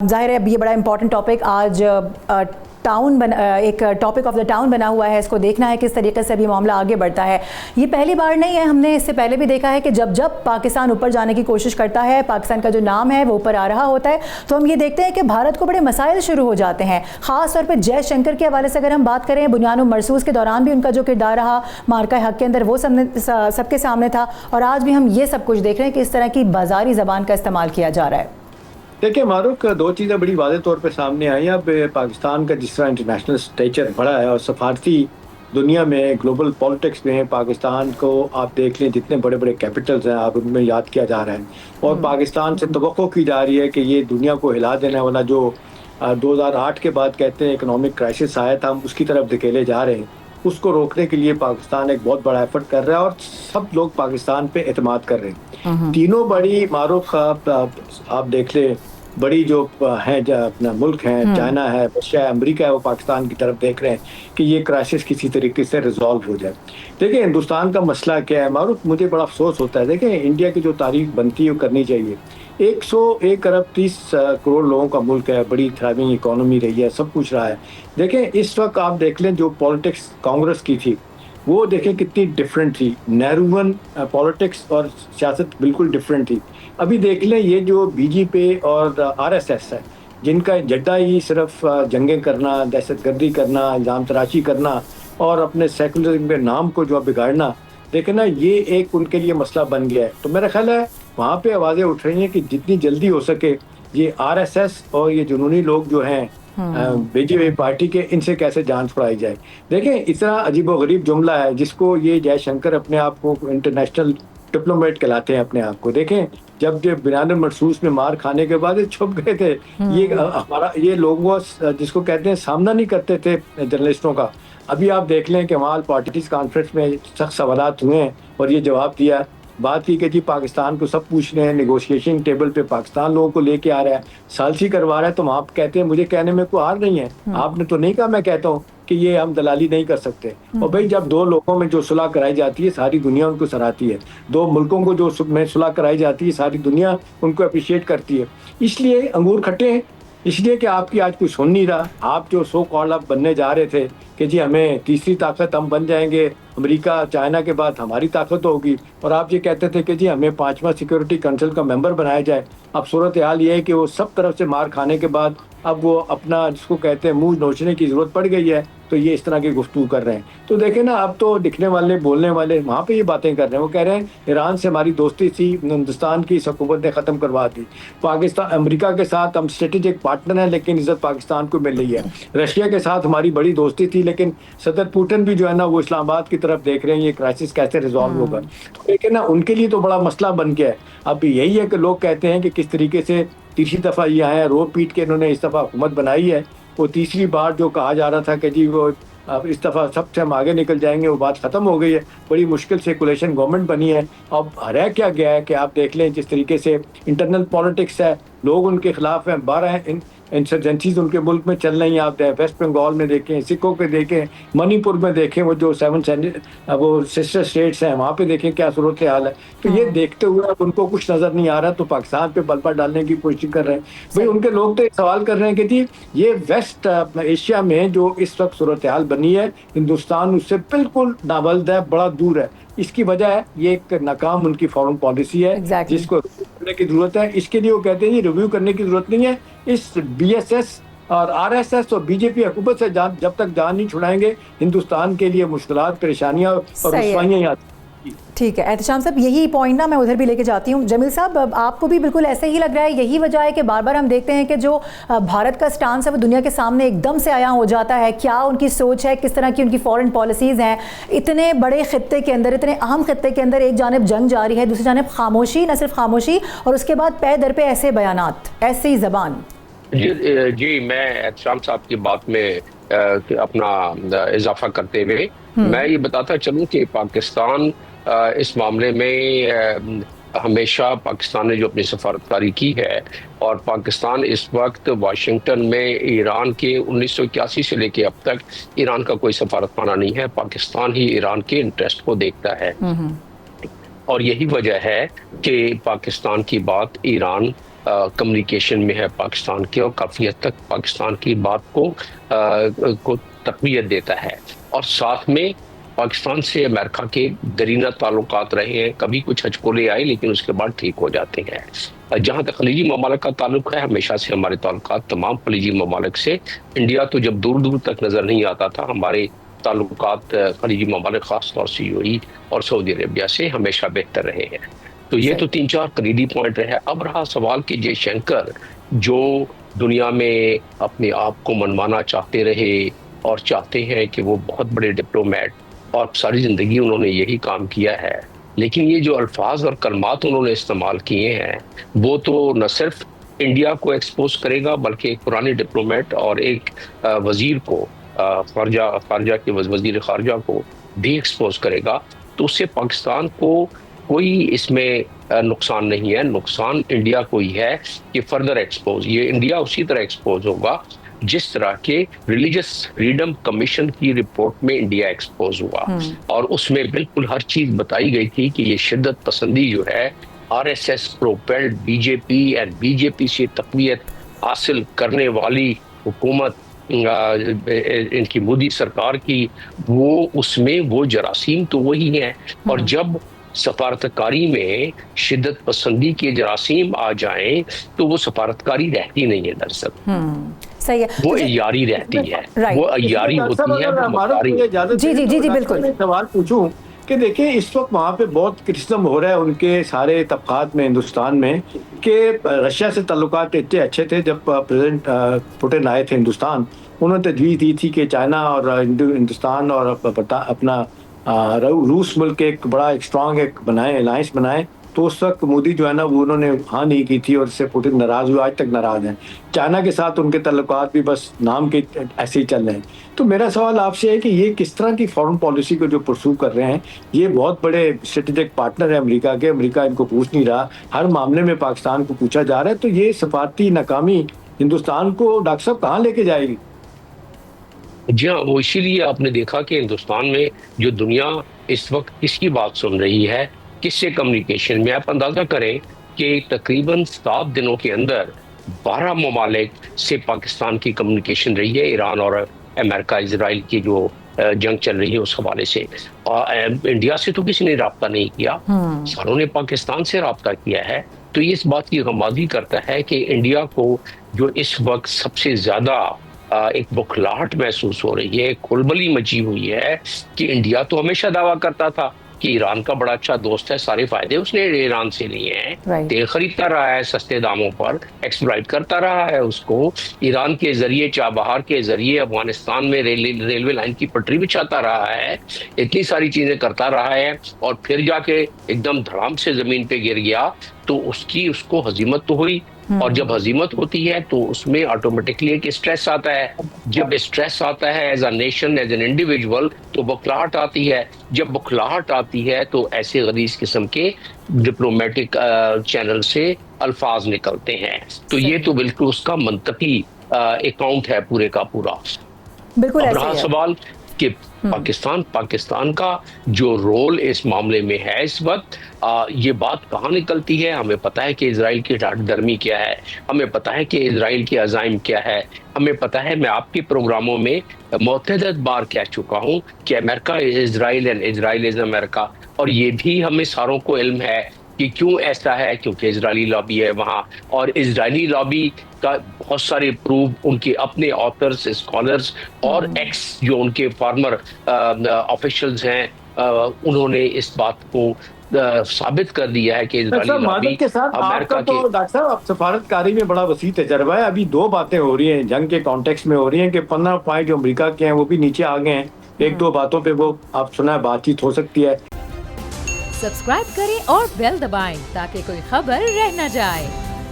जाहिर है अब ये बड़ा इंपॉर्टेंट टॉपिक आज एक टॉपिक ऑफ द टाउन बना हुआ है। इसको देखना है किस तरीके से अभी मामला आगे बढ़ता है। ये पहली बार नहीं है, हमने इससे पहले भी देखा है कि जब जब पाकिस्तान ऊपर जाने की कोशिश करता है, पाकिस्तान का जो नाम है वो ऊपर आ रहा होता है, तो हम ये देखते हैं कि भारत को बड़े मसाइल शुरू हो जाते हैं। ख़ास तौर पर जयशंकर के हवाले से अगर हम बात करें, बुनियाद मरसूस के दौरान भी उनका जो किरदार रहा मार्का हक के अंदर वो सबके सामने था, और आज भी हम ये सब कुछ देख रहे हैं कि इस तरह की बाजारी ज़बान का इस्तेमाल किया जा रहा है। देखिए मारूक, दो चीज़ें बड़ी वाज़ेह तौर पे सामने आई। अब पाकिस्तान का जिस तरह इंटरनेशनल स्टेचर बढ़ा है और सफारती दुनिया में, ग्लोबल पॉलिटिक्स में पाकिस्तान को आप देख लें, जितने बड़े बड़े कैपिटल्स हैं आप उनमें याद किया जा रहा है, और पाकिस्तान से तवक्को की जा रही है कि ये दुनिया को हिला देने वाला जो 2008 के बाद कहते हैं इकोनॉमिक क्राइसिस आया था, हम उसकी तरफ धकेले जा रहे हैं। उसको रोकने के लिए पाकिस्तान एक बहुत बड़ा एफर्ट कर रहा है और सब लोग पाकिस्तान पे एतमाद कर रहे हैं। तीनों बड़ी मारूफ आप देख ले, बड़ी जो है अपना मुल्क है, चाइना है, रशिया है, अमेरिका है, वो पाकिस्तान की तरफ देख रहे हैं कि ये क्राइसिस किसी तरीके से रिजॉल्व हो जाए। देखिए हिंदुस्तान का मसला क्या है मारूफ, मुझे बड़ा अफसोस होता है। देखिए इंडिया की जो तारीख बनती है वो करनी चाहिए। 101 अरब 30 करोड़ लोगों का मुल्क है, बड़ी थ्राइविंग इकोनॉमी रही है, सब कुछ रहा है। देखें इस वक्त आप देख लें जो पॉलिटिक्स कांग्रेस की थी वो देखें कितनी डिफरेंट थी। नेहरूवन पॉलिटिक्स और सियासत बिल्कुल डिफरेंट थी। अभी देख लें ये जो बीजेपी और आरएसएस है, जिनका जड्डा ही सिर्फ जंगें करना, दहशतगर्दी करना, इल्ज़ाम तराशी करना और अपने सेकुलरिज्म के नाम को जो बिगाड़ना, देखें ना, ये एक उनके लिए मसला बन गया है। तो मेरा ख्याल है वहाँ पे आवाज़ें उठ रही हैं कि जितनी जल्दी हो सके ये आरएसएस और ये जुनूनी लोग जो हैं बीजेपी पार्टी के, इनसे कैसे जान छुड़ाई जाए। देखें इतना अजीबोगरीब जुमला है जिसको ये जयशंकर अपने आप को इंटरनेशनल डिप्लोमेट कहलाते हैं अपने आप को। देखें जब बुनियाद मरसूस में मार खाने के बाद ये छुप गए थे, ये हमारा ये लोगों जिसको कहते हैं सामना नहीं करते थे जर्नलिस्टों का। अभी आप देख लें कि वहाँ पार्टीज कॉन्फ्रेंस में सख्त सवालात हुए हैं और ये जवाब दिया, बात की कि जी पाकिस्तान को सब पूछ रहे हैं, नेगोशिएशन टेबल पे पाकिस्तान लोगों को लेके आ रहा है, सालसी करवा रहा है। तो वहाँ कहते हैं मुझे कहने में कोई हार नहीं है, आपने तो नहीं कहा, मैं कहता हूँ कि ये हम दलाली नहीं कर सकते। और भाई जब दो लोगों में जो सुलह कराई जाती है सारी दुनिया उनको सराहती है, दो मुल्कों को जो में सुलह कराई जाती है सारी दुनिया उनको अप्रिशिएट करती है। इसलिए अंगूर खट्टे हैं, इसलिए कि आपकी आज कोई सुन नहीं रहा। आप जो सो कॉल्ड आप बनने जा रहे थे कि जी हमें तीसरी ताकत हम बन जाएंगे, अमेरिका चाइना के बाद हमारी ताकत होगी, और आप ये कहते थे कि जी हमें 5वां सिक्योरिटी काउंसिल का मेंबर बनाया जाए। अब सूरत हाल ये है कि वो सब तरफ से मार खाने के बाद अब वो अपना जिसको कहते हैं मुंह नोचने की जरूरत पड़ गई है, तो ये इस तरह की गुफ्तगू कर रहे हैं। तो देखें ना, अब तो दिखने वाले बोलने वाले वहाँ पे ये बातें कर रहे हैं। वो कह रहे हैं ईरान से हमारी दोस्ती थी, हिंदुस्तान की इस हुकूमत ने ख़त्म करवा दी। पाकिस्तान अमेरिका के साथ हम स्ट्रेटेजिक पार्टनर हैं लेकिन इज्जत पाकिस्तान को मिल रही है। रशिया के साथ हमारी बड़ी दोस्ती थी लेकिन सदर पुतिन भी जो है ना वो इस्लामाबाद की तरफ देख रहे हैं ये क्राइसिस कैसे रिजॉल्व होगा। लेकिन ना उनके लिए तो बड़ा मसला बन गया है। अब यही है कि लोग कहते हैं कि किस तरीके से तीसरी दफ़ा ये आए हैं, रो पीट के इन्होंने इस दफ़ा हुकूमत बनाई है। वो तीसरी बार जो कहा जा रहा था कि जी वो अब इस दफ़ा सबसे हम आगे निकल जाएंगे, वो बात ख़त्म हो गई है। बड़ी मुश्किल से कोलिशन गवर्नमेंट बनी है। अब रह क्या गया है कि आप देख लें जिस तरीके से इंटरनल पॉलिटिक्स है, लोग उनके खिलाफ हैं, 12 इंसर्जेंसीज उनके मुल्क में चल रही हैं। आप वेस्ट बंगाल में देखें, सिखों के देखें, मणिपुर में देखें, वो जो 7 वो सिस्टर स्टेट्स हैं वहाँ पे देखें क्या सूरत हाल है। तो ये देखते हुए अब उनको कुछ नज़र नहीं आ रहा, तो पाकिस्तान पे बलपा डालने की कोशिश कर रहे हैं। भाई उनके लोग तो सवाल कर रहे हैं कि जी ये वेस्ट एशिया में जो इस वक्त सूरत हाल बनी है, हिंदुस्तान उससे बिल्कुल नाबल्द है, बड़ा दूर है। इसकी वजह है ये एक नाकाम उनकी फॉरेन पॉलिसी है जिसको करने की जरूरत है। इसके लिए वो कहते हैं रिव्यू करने की जरूरत नहीं है। इस बीएसएस और आरएसएस और बीजेपी हुकूमत से जब तक जान नहीं छुड़ाएंगे, हिंदुस्तान के लिए मुश्किलात, परेशानियां और रुसवाइयां। ठीक है एहतशाम साहब, यही पॉइंट ना मैं उधर भी लेके जाती हूँ। जमील साहब, आपको भी बिल्कुल ऐसे ही लग रहा है, यही वजह है कि बार बार हम देखते हैं कि जो भारत का स्टांस है वो दुनिया के सामने एकदम से आया हो जाता है? क्या उनकी सोच है, किस तरह की उनकी फॉरेन पॉलिसीज़ हैं? इतने बड़े खित्ते के अंदर, इतने अहम खित्ते के अंदर एक जानब जंग जारी है, दूसरी जानब खामोशी, न सिर्फ खामोशी और उसके बाद पे दर पे ऐसे बयानात, ऐसी ज़बान। जी मैं एहतशाम साहब की बात में अपना इजाफा करते हुए मैं ये बताता चलूँ कि पाकिस्तान इस मामले में हमेशा पाकिस्तान ने जो अपनी सफारतकारी की है, और पाकिस्तान इस वक्त वाशिंगटन में ईरान के 1981 से लेके अब तक ईरान का कोई सफारतखाना नहीं है। पाकिस्तान ही ईरान के इंटरेस्ट को देखता है, और यही वजह है कि पाकिस्तान की बात ईरान कम्युनिकेशन में है पाकिस्तान के, और काफ़ी हद तक पाकिस्तान की बात को तक़वियत देता है। और साथ में पाकिस्तान से अमेरिका के दरीना ताल्लुकात रहे हैं, कभी कुछ हचकोले आए लेकिन उसके बाद ठीक हो जाते हैं। जहाँ तक खलीजी ममालिक का ताल्लुक है, हमेशा से हमारे ताल्लुकात तमाम खलीजी ममालिक से, इंडिया तो जब दूर दूर तक नज़र नहीं आता था, हमारे ताल्लुकात खलीजी ममालिक ख़ास तौर से यूएई और सऊदी अरेबिया से हमेशा बेहतर रहे हैं। तो ये तो 3-4 कलीदी पॉइंट रहे। अब रहा सवाल कि जयशंकर जो दुनिया में अपने आप को मनवाना चाहते रहे और चाहते हैं कि वो बहुत बड़े डिप्लोमेट, और सारी ज़िंदगी उन्होंने यही काम किया है, लेकिन ये जो अल्फाज और कलमात उन्होंने इस्तेमाल किए हैं वो तो न सिर्फ इंडिया को एक्सपोज करेगा बल्कि एक पुराने डिप्लोमेट और एक वजीर को, खारजा के वजीर खारजा को भी एक्सपोज करेगा। तो उससे पाकिस्तान को कोई इसमें नुकसान नहीं है, नुकसान इंडिया को ही है कि फर्दर एक्सपोज, ये इंडिया उसी तरह एक्सपोज होगा जिस तरह के रिलीजियस फ्रीडम कमीशन की रिपोर्ट में इंडिया एक्सपोज हुआ, और उसमें बिल्कुल हर चीज बताई गई थी कि ये शिद्दत पसंदी जो है RSS propelled BJP and BJP से तक़वियत हासिल करने वाली हुकूमत इनकी मोदी सरकार की, वो उसमें वो जरासीम तो वही है। और जब सफारतकारी में शिद्दत पसंदी के जरासीम आ जाएं तो वो सफारतकारी रहती नहीं है, दरअसल सही है, वो यारी रहती है, वो यारी होती है। जी बिल्कुल। मैं सवाल पूछूं कि देखिए इस वक्त वहाँ पे बहुत क्रिटिसिज्म हो रहा है उनके सारे तबकात में हिंदुस्तान में कि रशिया से ताल्लुकात इतने अच्छे थे। जब प्रेसिडेंट पुतिन आए थे हिंदुस्तान, उन्होंने तजवीज़ दी थी कि चाइना और हिंदुस्तान और अपना रूस मुल्क एक बड़ा एक स्ट्रॉन्ग एक बनाए, अलायंस बनाए। तो उस वक्त मोदी जो है ना वो उन्होंने हाँ नहीं की थी, और इससे पुतिन नाराज हुए, आज तक नाराज हैं। चाइना के साथ उनके ताल्लुकात भी बस नाम के ऐसे ही चल रहे हैं। तो मेरा सवाल आपसे है कि ये किस तरह की फॉरेन पॉलिसी को जो परस्यू कर रहे हैं, ये बहुत बड़े स्ट्रेटेजिक पार्टनर है अमेरिका के, अमेरिका इनको पूछ नहीं रहा, हर मामले में पाकिस्तान को पूछा जा रहा है। तो ये सफारती नाकामी हिंदुस्तान को डॉक्टर साहब कहाँ लेके जाएगी? जी हाँ, वो इसीलिए आपने देखा कि हिंदुस्तान में जो दुनिया इस वक्त किसकी बात सुन रही है, किससे कम्युनिकेशन में, आप अंदाजा करें कि तकरीबन 7 दिनों के अंदर 12 ममालिक से पाकिस्तान की कम्युनिकेशन रही है। ईरान और अमेरिका इजराइल की जो जंग चल रही है उस हवाले से, और इंडिया से तो किसी ने रब्ता नहीं किया, सारों ने पाकिस्तान से रब्ता किया है। तो ये इस बात की गमादी करता है कि इंडिया को जो इस वक्त सबसे ज्यादा एक बुखलाहट महसूस हो रही है, खुलबली मची हुई है कि इंडिया तो हमेशा दावा करता था कि ईरान का बड़ा अच्छा दोस्त है, सारे फायदे उसने ईरान से लिए हैं, तेल खरीदता रहा है सस्ते दामों पर, एक्सप्लॉइट करता रहा है उसको, ईरान के जरिए चाबहार के जरिए अफगानिस्तान में रेलवे लाइन की पटरी बिछाता रहा है, इतनी सारी चीजें करता रहा है, और फिर जाके एकदम धड़ाम से जमीन पे गिर गया तो उसको हजीमत तो हुई। और जब हजीमत होती है तो उसमें ऑटोमेटिकली एक स्ट्रेस आता है। जब स्ट्रेस आता है as a nation, as an individual, तो बुखलाहट आती है। जब बुखलाहट आती है तो ऐसे गलीज किस्म के डिप्लोमेटिक चैनल से अल्फाज निकलते हैं। तो ये तो बिल्कुल उसका मंतकी अकाउंट है पूरे का पूरा। बिल्कुल अब रहा सवाल कि पाकिस्तान का जो रोल इस मामले में है इस वक्त, ये बात कहाँ निकलती है? हमें पता है कि इजराइल की ढाढ़ क्या है, हमें पता है कि इजराइल के अज़ाइम क्या है, हमें पता है, मैं आपके प्रोग्रामों में मुतअद्दिद बार कह चुका हूँ कि America is Israel and Israel is America. और ये भी हमें सारों को इल्म है कि क्यों ऐसा है, क्योंकि इजरायली लॉबी है वहाँ, और इजरायली लॉबी का बहुत सारे प्रूफ उनके अपने ऑथर्स, स्कॉलर्स और एक्स जो उनके फॉर्मर ऑफिशियल्स हैं, उन्होंने इस बात को साबित कर दिया है कि इजरायली लॉबी के साथ अमेरिका के। तो डॉक्टर साहब, सफारतकारी में बड़ा वसी तजर्बा है। अभी 2 बातें हो रही हैं जंग के कॉन्टेक्स्ट में हो रही हैं कि 15 पॉइंट जो अमेरिका के हैं वो भी नीचे आ गए हैं। 1-2 बातों पे वो आप सुना है बातचीत हो सकती है। सब्सक्राइब करें और बेल दबाएं ताकि कोई खबर रह न जाए।